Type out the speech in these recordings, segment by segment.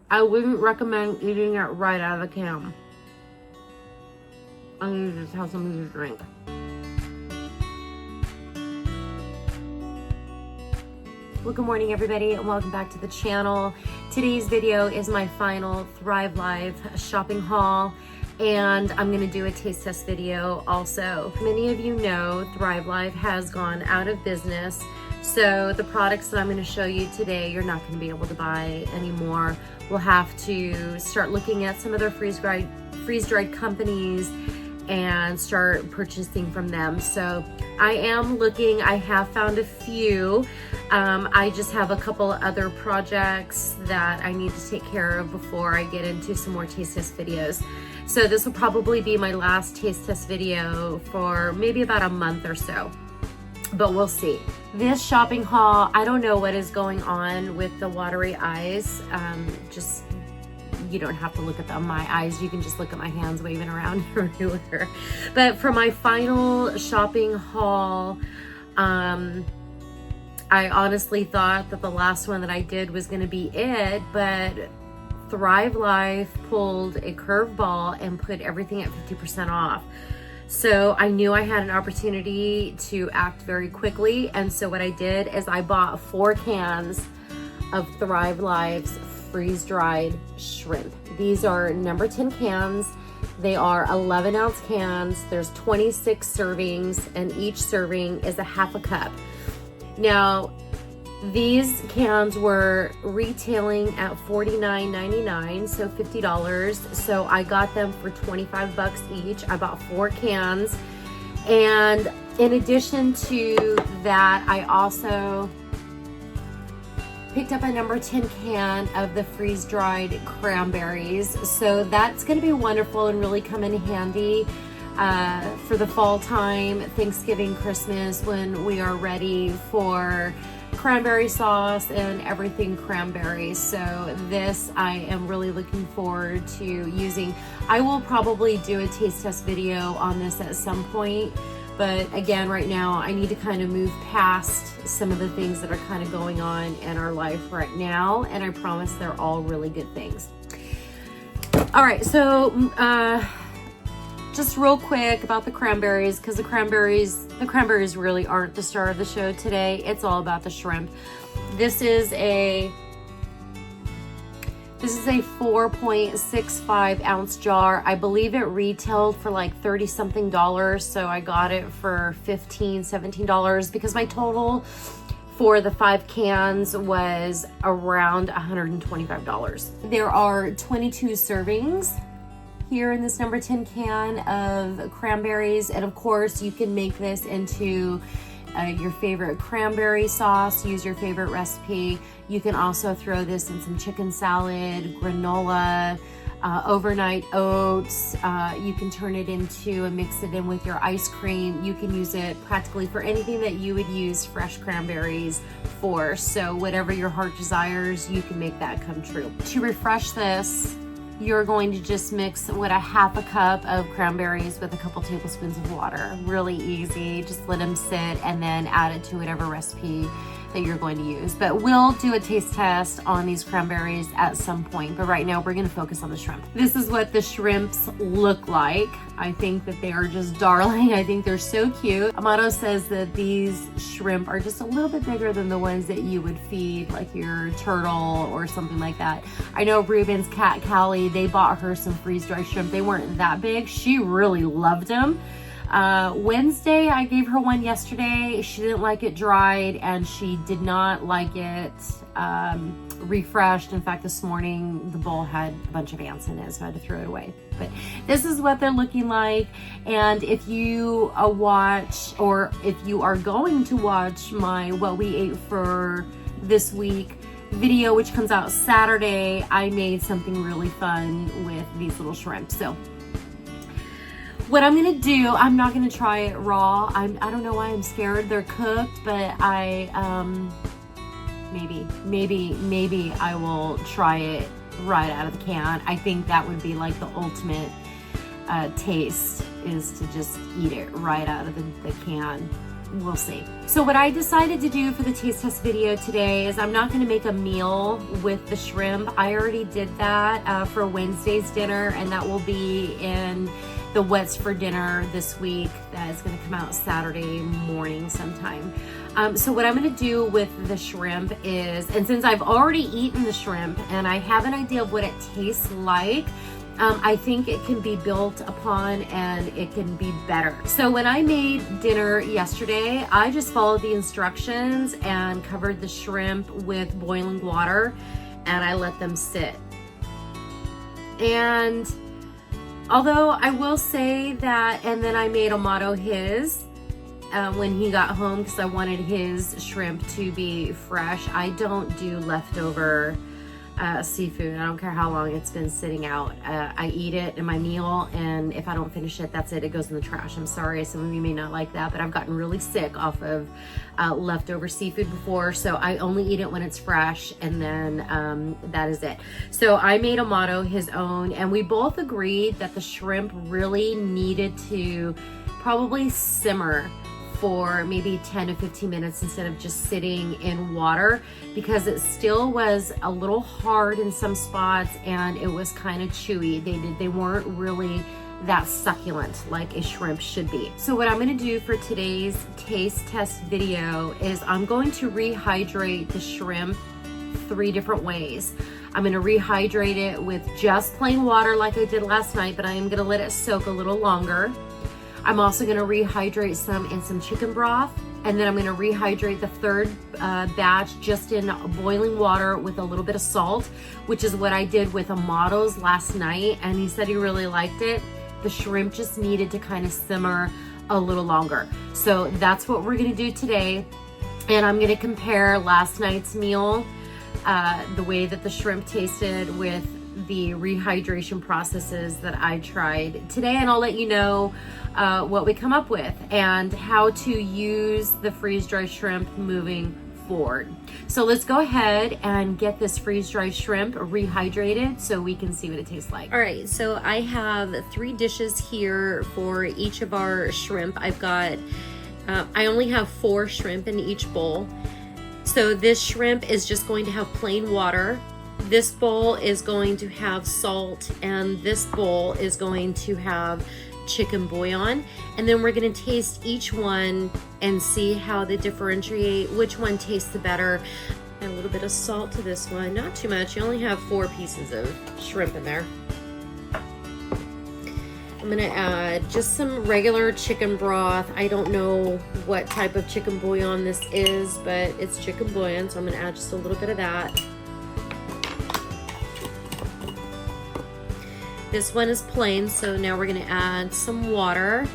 I wouldn't recommend eating it right out of the can. I need to just have something to drink. Well, good morning everybody and welcome back to the channel. Today's video is my final Thrive Live shopping haul, and I'm gonna do a taste test video also. Many of you know Thrive Live has gone out of business, so the products that I'm gonna show you today, you're not gonna be able to buy anymore. We'll have to start looking at some of their freeze-dried companies and start purchasing from them. So I am looking, I have found a few. I just have a couple other projects that I need to take care of before I get into some more taste test videos. So this will probably be my last taste test video for maybe about a month or so, but we'll see. This shopping haul, I don't know what is going on with the watery eyes. You don't have to look at my eyes, you can just look at my hands waving around everywhere. But for my final shopping haul, I honestly thought that the last one that I did was gonna be it, but Thrive Life pulled a curveball and put everything at 50% off. So I knew I had an opportunity to act very quickly, and so what I did is I bought 4 cans of Thrive Live's freeze-dried shrimp. These are number 10 cans. They are 11-ounce cans. There's 26 servings, and each serving is a half a cup. Now, these cans were retailing at $49.99, so $50. So I got them for 25 bucks each. I bought 4 cans. And in addition to that, I also picked up a number 10 can of the freeze-dried cranberries. So that's gonna be wonderful and really come in handy for the fall time, Thanksgiving, Christmas, when we are ready for cranberry sauce and everything cranberries. So this I am really looking forward to using. I will probably do a taste test video on this at some point, but again, right now I need to kind of move past some of the things that are kind of going on in our life right now, and I promise they're all really good things. All right, so just real quick about the cranberries, because the cranberries really aren't the star of the show today. It's all about the shrimp. This is a 4.65 ounce jar. I believe it retailed for like 30 something dollars, so I got it for $15, $17 because my total for the 5 cans was around $125. There are 22 servings here in this number 10 can of cranberries, and of course you can make this into your favorite cranberry sauce, use your favorite recipe. You can also throw this in some chicken salad, granola, overnight oats. You can turn it into and mix it in with your ice cream. You can use it practically for anything that you would use fresh cranberries for. So whatever your heart desires, you can make that come true. To refresh this, you're going to just mix with a half a cup of cranberries with a couple tablespoons of water. Really easy, just let them sit and then add it to whatever recipe that you're going to use. But we'll do a taste test on these cranberries at some point, but right now we're gonna focus on the shrimp. This is what the shrimps look like. I think that they are just darling. I think they're so cute. Amato says that these shrimp are just a little bit bigger than the ones that you would feed like your turtle or something like that. I know Ruben's cat, Callie, they bought her some freeze-dried shrimp. They weren't that big. She really loved them. Wednesday, I gave her one yesterday. She didn't like it dried, and she did not like it refreshed. In fact, this morning the bowl had a bunch of ants in it, so I had to throw it away. But this is what they're looking like. And if you watch, or if you are going to watch my What We Ate for This Week video, which comes out Saturday, I made something really fun with these little shrimp. So what I'm gonna do, I'm not gonna try it raw. I don't know why I'm scared. They're cooked, but maybe I will try it right out of the can. I think that would be like the ultimate taste, is to just eat it right out of the can. we'll see. So what I decided to do for the taste test video today is I'm not going to make a meal with the shrimp. I already did that for Wednesday's dinner, and that will be in the What's for Dinner this week. That is going to come out Saturday morning sometime. So what I'm going to do with the shrimp is, and since I've already eaten the shrimp and I have an idea of what it tastes like, I think it can be built upon and it can be better. So when I made dinner yesterday, I just followed the instructions and covered the shrimp with boiling water, and I let them sit. And although I will say that, and then I made Amato his when he got home because I wanted his shrimp to be fresh. I don't do leftover seafood. I don't care how long it's been sitting out. I eat it in my meal, and if I don't finish it, that's it. It goes in the trash. I'm sorry, some of you may not like that, but I've gotten really sick off of leftover seafood before, so I only eat it when it's fresh, and then that is it. So I made Amato his own, and we both agreed that the shrimp really needed to probably simmer for maybe 10 to 15 minutes instead of just sitting in water, because it still was a little hard in some spots and it was kind of chewy. They weren't really that succulent like a shrimp should be. So what I'm going to do for today's taste test video is I'm going to rehydrate the shrimp 3 different ways. I'm going to rehydrate it with just plain water like I did last night, but I am going to let it soak a little longer. I'm also going to rehydrate some in some chicken broth, and then I'm going to rehydrate the third batch just in boiling water with a little bit of salt, which is what I did with Amato's last night, and he said he really liked it. The shrimp just needed to kind of simmer a little longer. So that's what we're going to do today, and I'm going to compare last night's meal, the way that the shrimp tasted with the rehydration processes that I tried today, and I'll let you know what we come up with and how to use the freeze-dried shrimp moving forward. So let's go ahead and get this freeze-dried shrimp rehydrated so we can see what it tastes like. All right, so I have 3 dishes here for each of our shrimp. I've got, I only have 4 shrimp in each bowl. So this shrimp is just going to have plain water. This bowl is going to have salt, and this bowl is going to have chicken bouillon, and then we're going to taste each one and see how they differentiate, which one tastes the better. Add a little bit of salt to this one, not too much. You only have 4 pieces of shrimp in there. I'm going to add just some regular chicken broth. I don't know what type of chicken bouillon this is, but it's chicken bouillon, so I'm going to add just a little bit of that. This one is plain, so now we're going to add some water.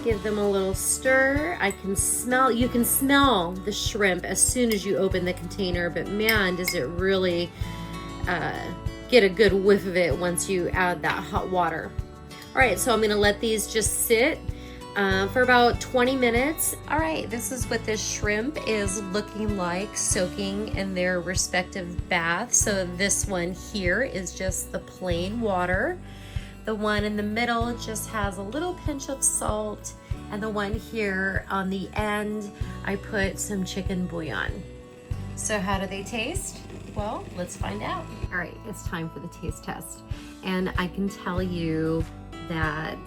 Give them a little stir. I can smell, you can smell the shrimp as soon as you open the container, but man, does it really get a good whiff of it once you add that hot water. All right, so I'm gonna let these just sit for about 20 minutes. All right, this is what this shrimp is looking like soaking in their respective baths. So this one here is just the plain water. The one in the middle just has a little pinch of salt, and the one here on the end, I put some chicken bouillon. So how do they taste? Well, let's find out. All right, it's time for the taste test. And I can tell you that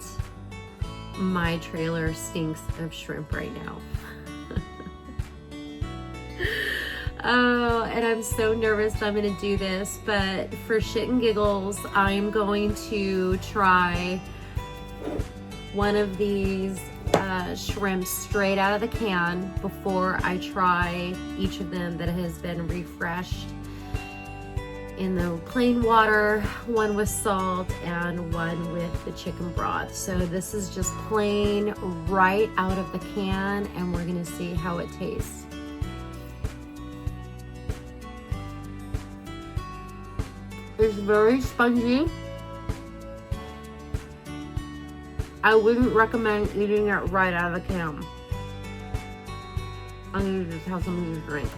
my trailer stinks of shrimp right now. Oh, and I'm so nervous that I'm gonna do this, but for shit and giggles, I'm going to try one of these shrimp straight out of the can before I try each of them that has been refreshed in the plain water, one with salt and one with the chicken broth. So this is just plain right out of the can, and we're gonna see how it tastes. It's very spongy. I wouldn't recommend eating it right out of the can. I need to just have something to drink.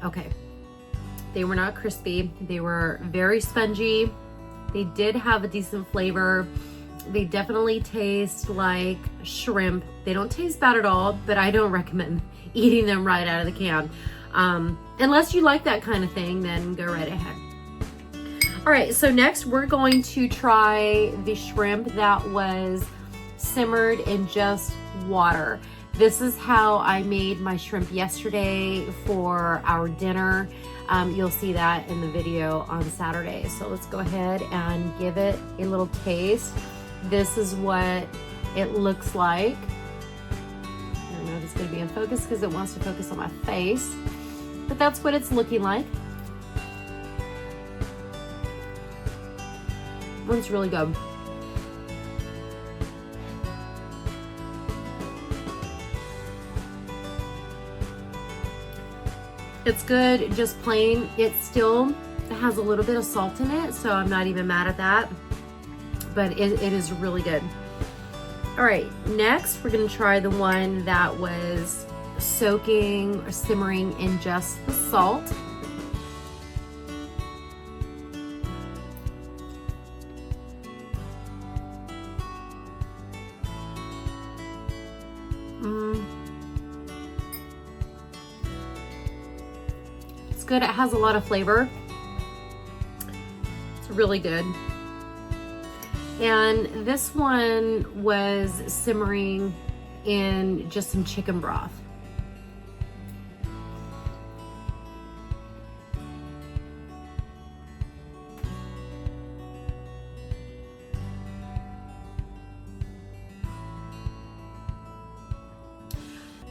Okay. They were not crispy. They were very spongy. They did have a decent flavor. They definitely taste like shrimp. They don't taste bad at all, but I don't recommend eating them right out of the can. Unless you like that kind of thing, then go right ahead. All right, so next we're going to try the shrimp that was simmered in just water. This is how I made my shrimp yesterday for our dinner. You'll see that in the video on Saturday. So let's go ahead and give it a little taste. This is what it looks like. I don't know if it's gonna be in focus because it wants to focus on my face, but that's what it's looking like. It's really good. It's good, just plain. It still has a little bit of salt in it, so I'm not even mad at that. But it is really good. All right, next we're gonna try the one that was soaking or simmering in just the salt. It's good, it has a lot of flavor. It's really good. And this one was simmering in just some chicken broth.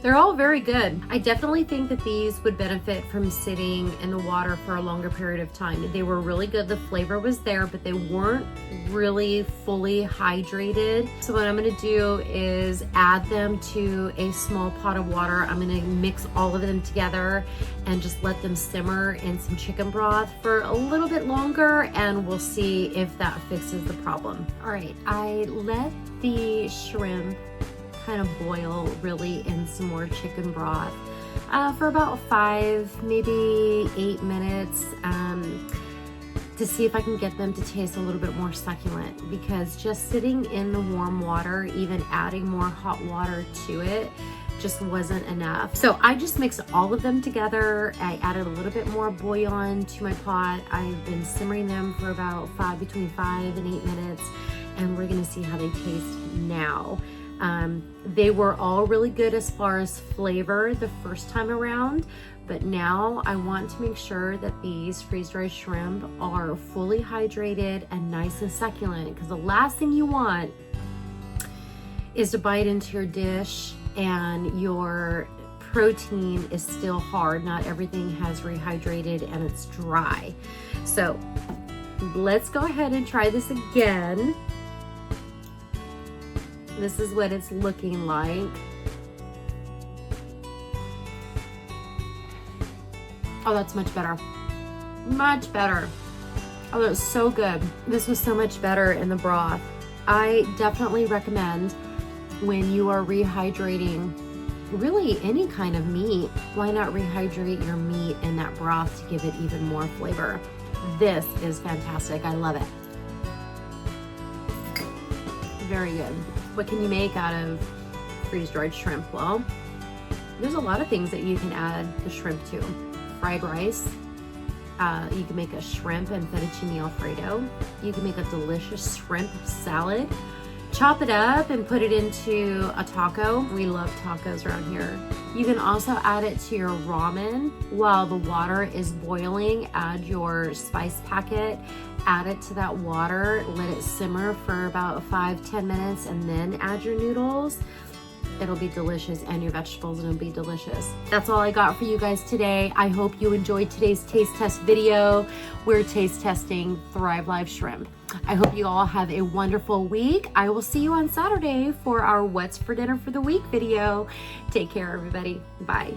They're all very good. I definitely think that these would benefit from sitting in the water for a longer period of time. They were really good. The flavor was there, but they weren't really fully hydrated. So what I'm gonna do is add them to a small pot of water. I'm gonna mix all of them together and just let them simmer in some chicken broth for a little bit longer, and we'll see if that fixes the problem. All right, I let the shrimp kind of boil really in some more chicken broth for about 5, maybe 8 minutes to see if I can get them to taste a little bit more succulent, because just sitting in the warm water, even adding more hot water to it, just wasn't enough. So I just mixed all of them together. I added a little bit more bouillon to my pot. I've been simmering them for about between 5 and 8 minutes, and we're gonna see how they taste now. They were all really good as far as flavor the first time around, but now I want to make sure that these freeze-dried shrimp are fully hydrated and nice and succulent, because the last thing you want is to bite into your dish and your protein is still hard. Not everything has rehydrated and it's dry. So let's go ahead and try this again. This is what it's looking like. Oh, that's much better. Much better. Oh, that was so good. This was so much better in the broth. I definitely recommend, when you are rehydrating really any kind of meat, why not rehydrate your meat in that broth to give it even more flavor? This is fantastic. I love it. Very good. What can you make out of freeze-dried shrimp? Well, there's a lot of things that you can add the shrimp to. Fried rice. You can make a shrimp and fettuccine alfredo. You can make a delicious shrimp salad. Chop it up and put it into a taco. We love tacos around here. You can also add it to your ramen while the water is boiling. Add your spice packet, add it to that water, let it simmer for about 5-10 minutes, and then add your noodles. It'll be delicious, and your vegetables, and it'll be delicious. That's all I got for you guys today. I hope you enjoyed today's taste test video. We're taste testing Thrive Life Shrimp. I hope you all have a wonderful week. I will see you on Saturday for our What's for Dinner for the Week video. Take care, everybody. Bye.